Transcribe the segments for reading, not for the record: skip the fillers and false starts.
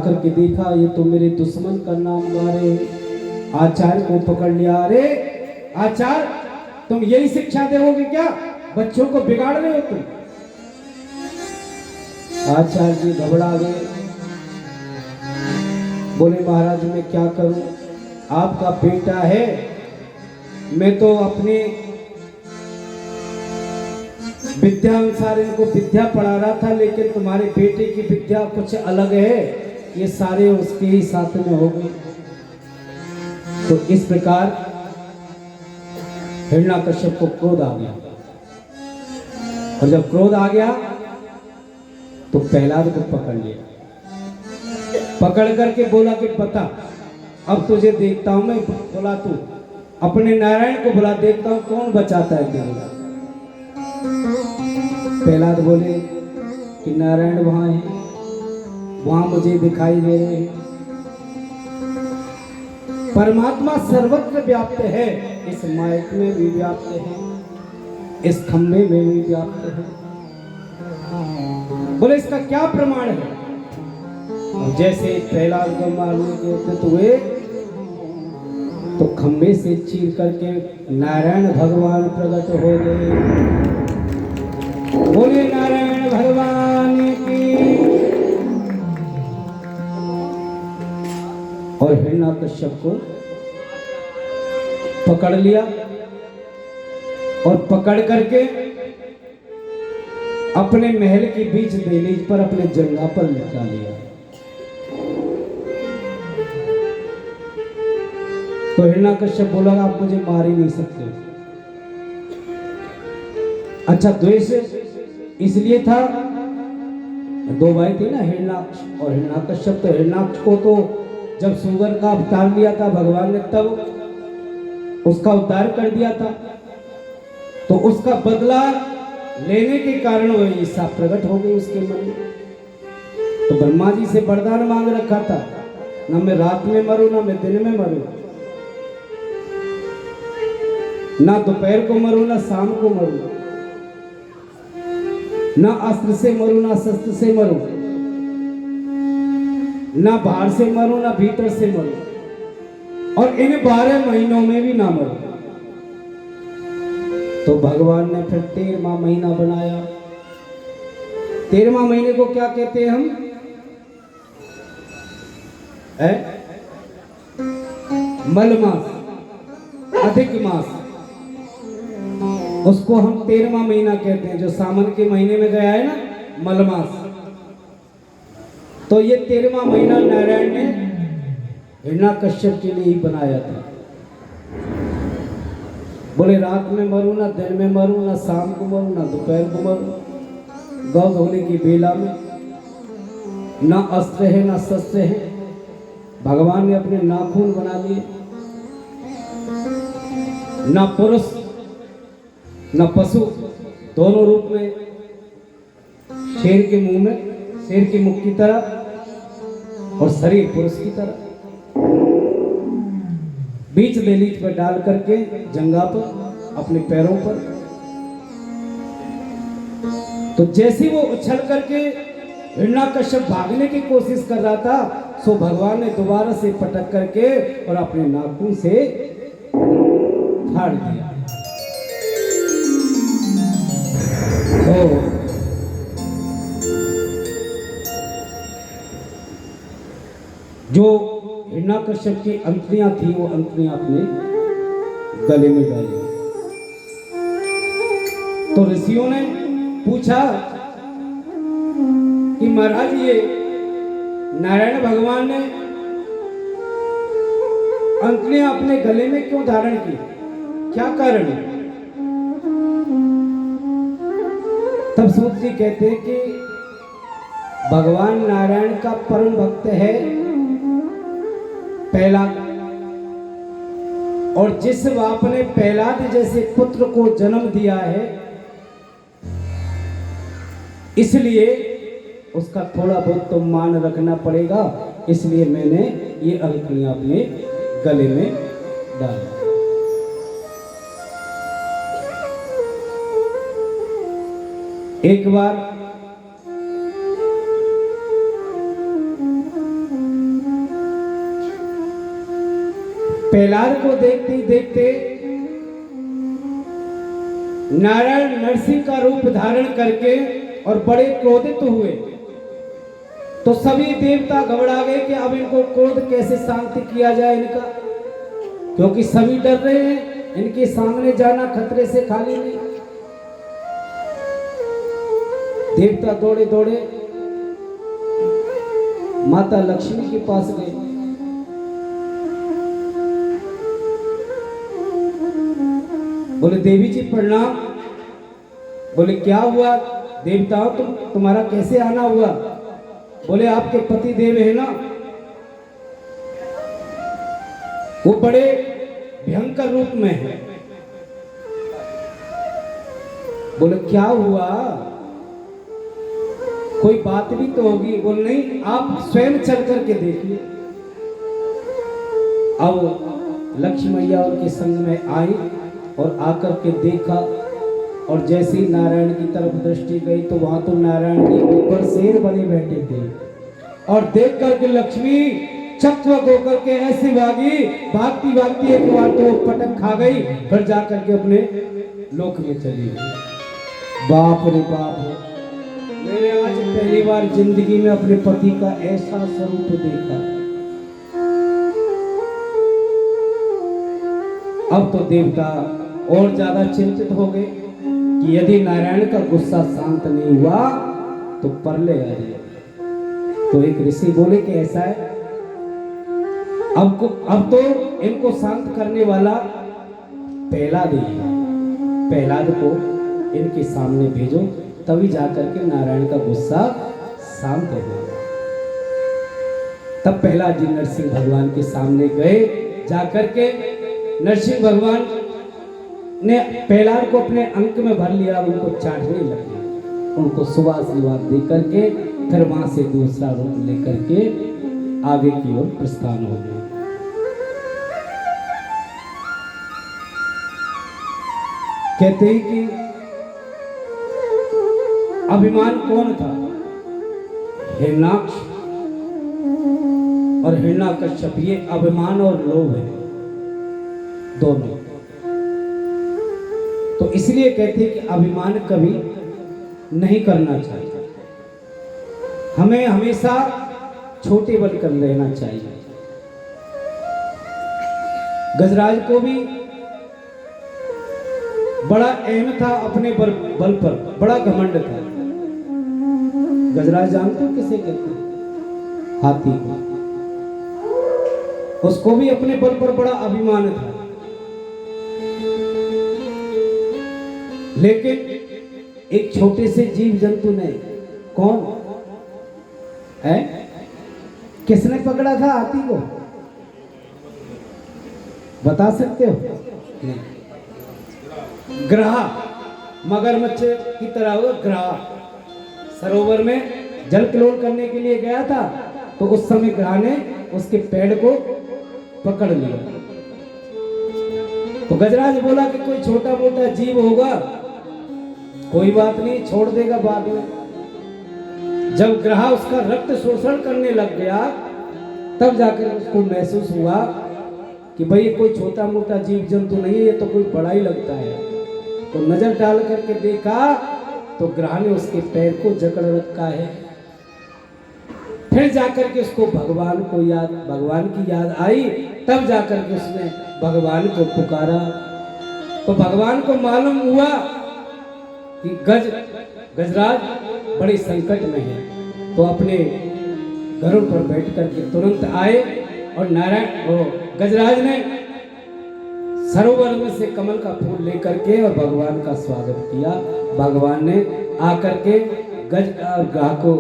करके देखा ये तो मेरे दुश्मन का नाम गा रहे हैं। आचार्य को पकड़ लिया। अरे आचार्य, तुम यही शिक्षा दोगे क्या? बच्चों को बिगाड़ रहे हो तुम। आचार्य जी घबरा गए, बोले महाराज मैं क्या करूं, आपका बेटा है, मैं तो अपने विद्या अनुसार इनको विद्या पढ़ा रहा था, लेकिन तुम्हारे बेटे की विद्या कुछ अलग है, ये सारे उसके ही साथ में हो गए। तो इस प्रकार हिरण्याकश्यप को क्रोध आ गया, और जब क्रोध आ गया तो प्रहलाद को पकड़ लिया। पकड़ करके बोला कि बता, अब तुझे देखता हूं मैं। बोला तू अपने नारायण को बुला, देखता हूं कौन बचाता है तेरे। प्रहलाद बोले कि नारायण वहां है, वहां मुझे दिखाई दे रहे हैं। परमात्मा सर्वत्र व्याप्त है, इस माइक में भी व्याप्त है, इस खंभे में भी व्याप्त है। बोले इसका क्या प्रमाण है? और जैसे प्रहलाद को मारने के उद्यत हुए तो खंभे से चीर करके नारायण भगवान प्रकट हो गए। बोले नारायण भगवान की। और हिरण्याकश्यप को पकड़ लिया और पकड़ करके अपने महल के बीच दहलीज पर अपने जंगा पर लटका लिया। तो हिरण्याकश्यप बोला आप मुझे मार ही नहीं सकते। अच्छा, द्वेष इसलिए था, दो भाई थे ना, हिरण्याक्ष और हिरण्याकश्यप। तो हिरण्याक्ष को तो जब सुगर का अवतार लिया था भगवान ने, तब उसका उद्धार कर दिया था, तो उसका बदला लेने के कारण वह ईर्ष्या प्रकट हो गई उसके मन में। तो ब्रह्मा जी से वरदान मांग रखा था, ना मैं रात में मरूं ना मैं दिन में मरूं, ना दोपहर को मरूं ना शाम को मरूं, ना अस्त्र से मरूं ना शस्त्र से मरूं, ना बाहर से मरूं ना भीतर से मरूं, और इन 12 महीनों में भी ना मरूं। तो भगवान ने फिर 13वां महीना बनाया। 13वां महीने को क्या कहते हैं हम? मल मास, अधिक मास, उसको हम 13वां महीना कहते हैं। जो सावन के महीने में गया है ना, मल मास, तो ये 13वां महीना नारायण ने हिरण्याकश्यप के लिए ही बनाया था। बोले रात में मरूं ना दिन में मरूं, ना शाम को मरूं ना दोपहर को मरूं, गौ धोने की बेला में, ना अस्त्र है ना शस्त्र है। भगवान ने अपने नाखून बना दिए, ना पुरुष ना पशु, दोनों रूप में, शेर के मुंह में, शेर की मुख की तरह, और शरीर पुरुष की तरह, बीच दहलीज पर डाल करके जंगा पर, अपने पैरों पर। तो जैसे वो उछल करके हिरण्याकश्यप भागने की कोशिश कर रहा था, सो भगवान ने दोबारा से पटक करके और अपने नाखून से फाड़ दिया। तो जो हिरण्याकश्यप की अंतड़ियां थी, वो अंतड़ियां अपने गले में डाली। तो ऋषियों ने पूछा कि महाराज ये नारायण भगवान ने अंतड़ियां अपने गले में क्यों धारण की, क्या कारण है? तब सूत जी कहते हैं कि भगवान नारायण का परम भक्त है प्रहलाद, और जिस बाप ने प्रहलाद जैसे पुत्र को जन्म दिया है, इसलिए उसका थोड़ा बहुत तो मान रखना पड़ेगा। इसलिए मैंने ये अंकड़ियां अपने गले में डाला। एक बार प्रहलाद को देखते ही देखते नारायण नरसिंह का रूप धारण करके और बड़े क्रोधित हुए। तो सभी देवता घबरा गए कि अब इनको क्रोध कैसे शांति किया जाए इनका, क्योंकि सभी डर रहे हैं, इनके सामने जाना खतरे से खाली नहीं। देवता दौड़े दौड़े माता लक्ष्मी के पास गए। बोले देवी जी प्रणाम। बोले क्या हुआ देवताओं, तुम्हारा कैसे आना हुआ? बोले आपके पति देव है ना, वो बड़े भयंकर रूप में है। बोले क्या हुआ, कोई बात भी तो होगी। बोले नहीं, आप स्वयं चल करके देखिए। अब लक्ष्मी मैया उनके संग में आई और आकर के देखा, और जैसे ही नारायण की तरफ दृष्टि गई तो वहां तो नारायण के ऊपर शेर बने बैठे थे। और देख करके लक्ष्मी चकचक होकर के ऐसी भागी, भागती भागती एक बार तो पटक खा गई, फिर जाकर के अपने लोक में चली गई। बाप रे बाप, मैंने आज पहली बार जिंदगी में अपने पति का ऐसा स्वरूप देखा। अब तो देवता और ज्यादा चिंतित हो गए कि यदि नारायण का गुस्सा शांत नहीं हुआ तो प्रलय आ जाएगा। तो एक ऋषि बोले कि ऐसा है, अब तो इनको शांत करने वाला प्रहलाद ही है। प्रहलाद को इनके सामने भेजो, तभी जाकर के नारायण का गुस्सा शांत होगा। तब प्रहलाद जी नरसिंह भगवान के सामने गए। जाकर के नरसिंह भगवान ने प्रहलाद को अपने अंक में भर लिया, उनको चाटने लगे, उनको सुवास दे करके फिर वहां से दूसरा रूप लेकर के आगे की ओर प्रस्थान हो गए। कहते हैं कि अभिमान कौन था? हिरण्याक्ष और हिरण्याकश्यप, ये अभिमान और लोभ है दोनों। तो इसलिए कहते हैं कि अभिमान कभी नहीं करना चाहिए, हमें हमेशा छोटे बनकर रहना चाहिए। गजराज को भी बड़ा अहम था, अपने बल पर बड़ा घमंड था। गजराज जानते हो किसे कहते हैं? हाथी को। उसको भी अपने बल पर बड़ा अभिमान था, लेकिन एक छोटे से जीव जंतु ने, कौन है, किसने पकड़ा था हाथी को? बता सकते हो? नहीं। ग्राह, मगरमच्छ की तरह हुआ ग्राह, सरोवर में जल क्लोल करने के लिए गया था, तो उस समय ग्राह ने उसके पैर को पकड़ लिया। तो गजराज बोला कि कोई छोटा मोटा जीव होगा, कोई बात नहीं, छोड़ देगा बाद में। जब ग्राह उसका रक्त शोषण करने लग गया, तब जाकर उसको महसूस हुआ कि भाई कोई छोटा मोटा जीव जंतु नहीं है, ये तो कोई बड़ा ही लगता है। तो नजर डाल करके देखा तो ग्राह ने उसके पैर को जकड़ रखा है। फिर जाकर के उसको भगवान की याद आई, तब जाकर के उसने भगवान को पुकारा। तो भगवान को मालूम हुआ कि गजराज बड़े संकट में है, तो अपने घरों पर बैठ करके तुरंत आए और गजराज ने सरोवर में से कमल का फूल लेकर के और भगवान का स्वागत किया। भगवान ने आकर के गज और ग्राह को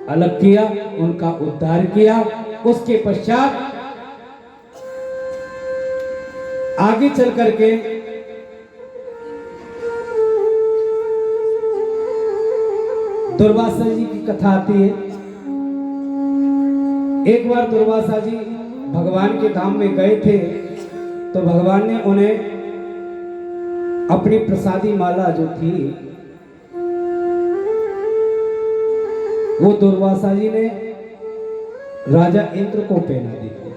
अलग किया, उनका उद्धार किया। उसके पश्चात आगे चल करके दुर्वासा जी की कथा आती है। एक बार दुर्वासा जी भगवान के धाम में गए थे, तो भगवान ने उन्हें अपनी प्रसादी माला जो थी वो दुर्वासा जी ने राजा इंद्र को पहना दी थी।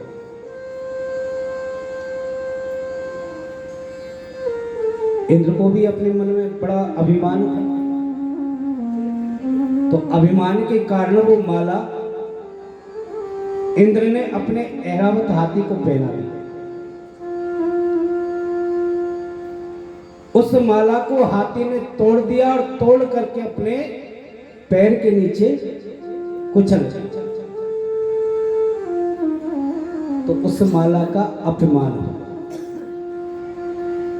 इंद्र को भी अपने मन में बड़ा अभिमान था, तो अभिमान के कारण वो माला इंद्र ने अपने ऐरावत हाथी को पहना दी। उस माला को हाथी ने तोड़ दिया और तोड़ करके अपने पैर के नीचे कुचल दिया। तो उस माला का अपमान हो,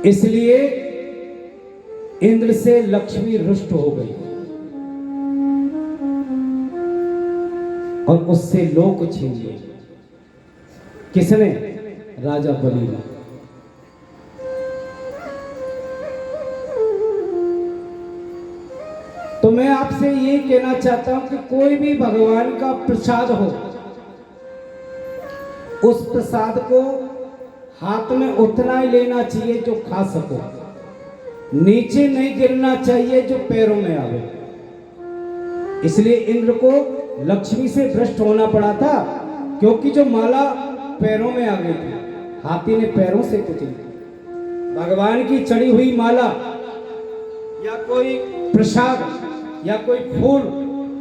इसलिए इंद्र से लक्ष्मी रुष्ट हो गई और उससे लोक छीन लिए। किसने? राजा बलि ने। तो मैं आपसे ये कहना चाहता हूं कि कोई भी भगवान का प्रसाद हो, उस प्रसाद को हाथ में उतना ही लेना चाहिए जो खा सको, नीचे नहीं गिरना चाहिए जो पैरों में आवे। इसलिए इंद्र को लक्ष्मी से भ्रष्ट होना पड़ा था, क्योंकि जो माला पैरों में आ गई थी, हाथी ने पैरों से कुचली। भगवान की चढ़ी हुई माला या कोई प्रसाद या कोई फूल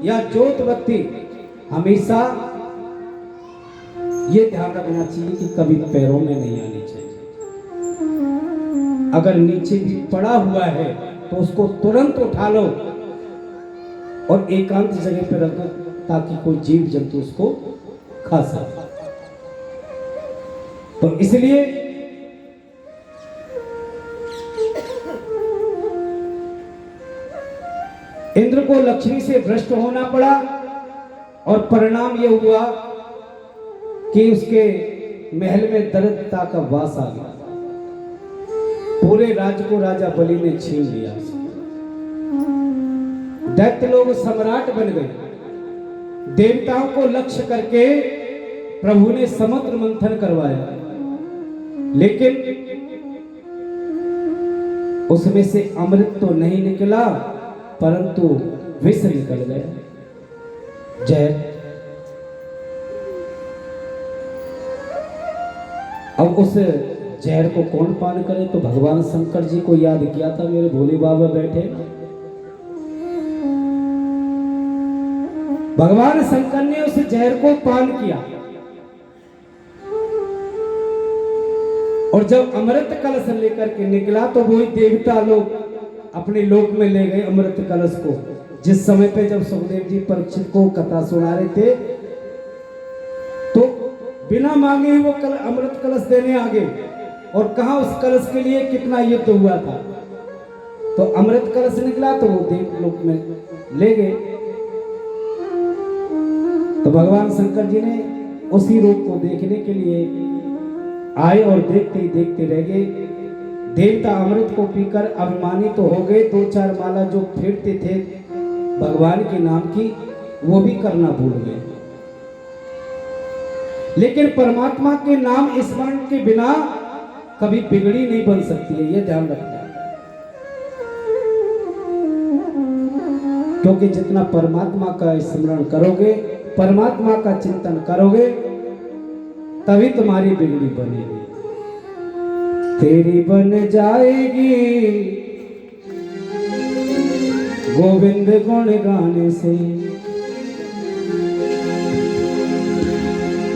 या जोत बत्ती हमेशा ये ध्यान रखना चाहिए कि कभी पैरों में नहीं आनी चाहिए। अगर नीचे भी पड़ा हुआ है तो उसको तुरंत उठा लो और एकांत जगह पर रख दो, ताकि कोई जीव जंतु उसको खा सके। तो इसलिए इंद्र को लक्ष्मी से भ्रष्ट होना पड़ा और परिणाम यह हुआ कि उसके महल में दरिद्रता का वास आ गया। पूरे राज्य को राजा बलि ने छीन लिया। दैत्य लोग सम्राट बन गए। देवताओं को लक्ष्य करके प्रभु ने समुद्र मंथन करवाया, लेकिन उसमें से अमृत तो नहीं निकला, परंतु विष निकल गया, जहर। अब उस जहर को कौन पान करे? तो भगवान शंकर जी को याद किया था, मेरे भोले बाबा बैठे। भगवान शंकर ने उस जहर को पान किया और जब अमृत कलश लेकर के निकला तो वही देवता लोग अपने लोक में ले गए अमृत कलश को। जिस समय पे जब सुखदेव जी परीक्षित को कथा सुना रहे थे तो बिना मांगे ही वो अमृत कलश देने आ गए, और कहा उस कलश के लिए कितना युद्ध हुआ था। तो अमृत कलश निकला तो वो देव लोक में ले गए। तो भगवान शंकर जी ने उसी रूप को देखने के लिए आए और देखते ही देखते रह गए। देवता अमृत को पीकर अभिमानित तो हो गए। 2-4 माला जो फेरते थे भगवान के नाम की, वो भी करना भूल गए। लेकिन परमात्मा के नाम स्मरण के बिना कभी बिगड़ी नहीं बन सकती है, ये ध्यान रखना। क्योंकि जितना परमात्मा का स्मरण करोगे, परमात्मा का चिंतन करोगे, तभी तुम्हारी बिगड़ी बनेगी। तेरी बन जाएगी गोविंद गुण गाने से।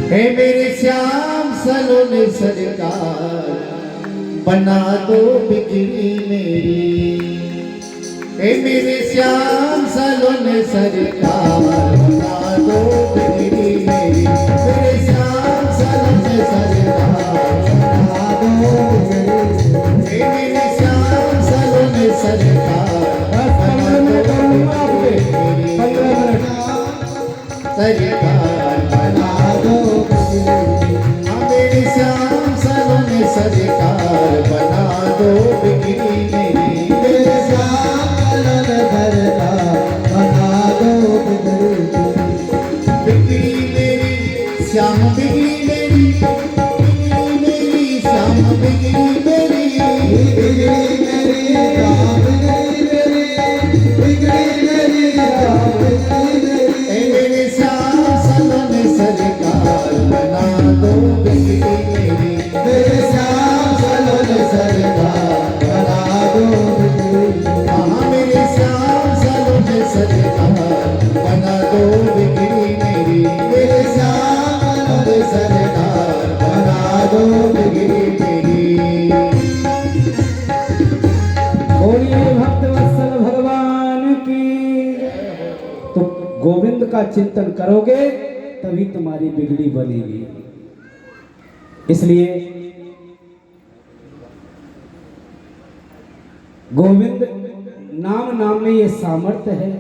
हे मेरे श्याम सलोने सरकार, बना दो बिगड़ी मेरी। हे मेरे श्याम सलोने सरकार, बना दो बिगड़ी मेरी। मेरे श्याम सलोने सरकार, बना दो बिगड़ी। हे मेरे श्याम सलोने सरकार, बना दो बिगड़ी मेरी। सरकार बना दो मेरे श्याम सलोने सरकार, बना दो बिगड़ी मेरी। मेरे श्याम सलोने सरकार, बना दो बिगड़ी मेरी। श्याम बिगड़ी मेरी, बिगड़ी मेरी, श्याम बिगड़ी मेरी, बिगड़ी मेरी, श्याम बिगड़ी मेरी, बिगड़ी मेरी, श्याम बिगड़ी मेरी। मेरे श्याम सलोने सरकार, बना दो बिगड़ी मेरी। मेरे श्याम सलोने चिंतन करोगे तभी तुम्हारी बिगड़ी बनेगी। इसलिए गोविंद नाम में ये सामर्थ्य है।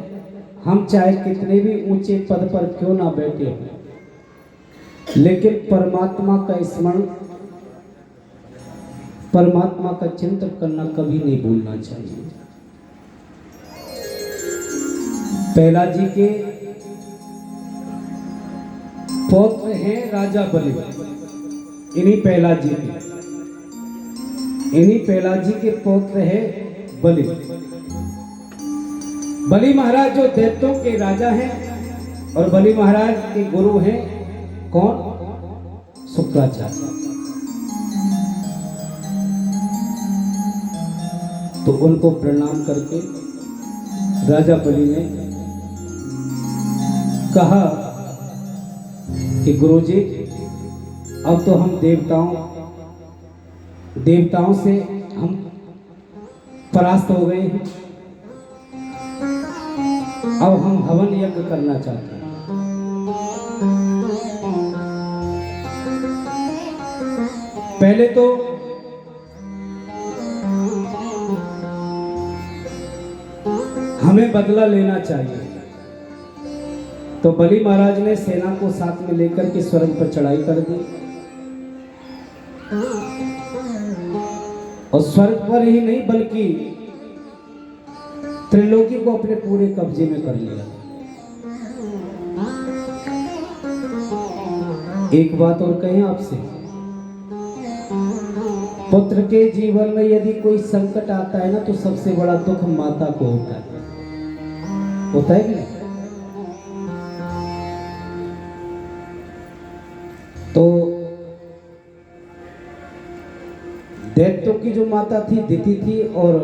हम चाहे कितने भी ऊंचे पद पर क्यों ना बैठे हों, लेकिन परमात्मा का स्मरण, परमात्मा का चिंतन करना कभी नहीं भूलना चाहिए। पहला जी के पौत्र हैं राजा बलि, इन्हीं पहला जी के पौत्र है बलि। बलि महाराज जो दैत्यों के राजा हैं और बलि महाराज के गुरु हैं कौन? शुक्राचार्य। तो उनको प्रणाम करके राजा बलि ने कहा कि गुरुजी, अब तो हम देवताओं से हम परास्त हो गए हैं, अब हम हवन यज्ञ करना चाहते हैं। पहले तो हमें बदला लेना चाहिए। तो बलि महाराज ने सेना को साथ में लेकर के स्वर्ग पर चढ़ाई कर दी और स्वर्ग पर ही नहीं बल्कि त्रिलोकी को अपने पूरे कब्जे में कर लिया। एक बात और कहें आपसे, पुत्र के जीवन में यदि कोई संकट आता है ना तो सबसे बड़ा दुख माता को होता है कि नहीं? तो दैत्यों की जो माता थी दिति थी और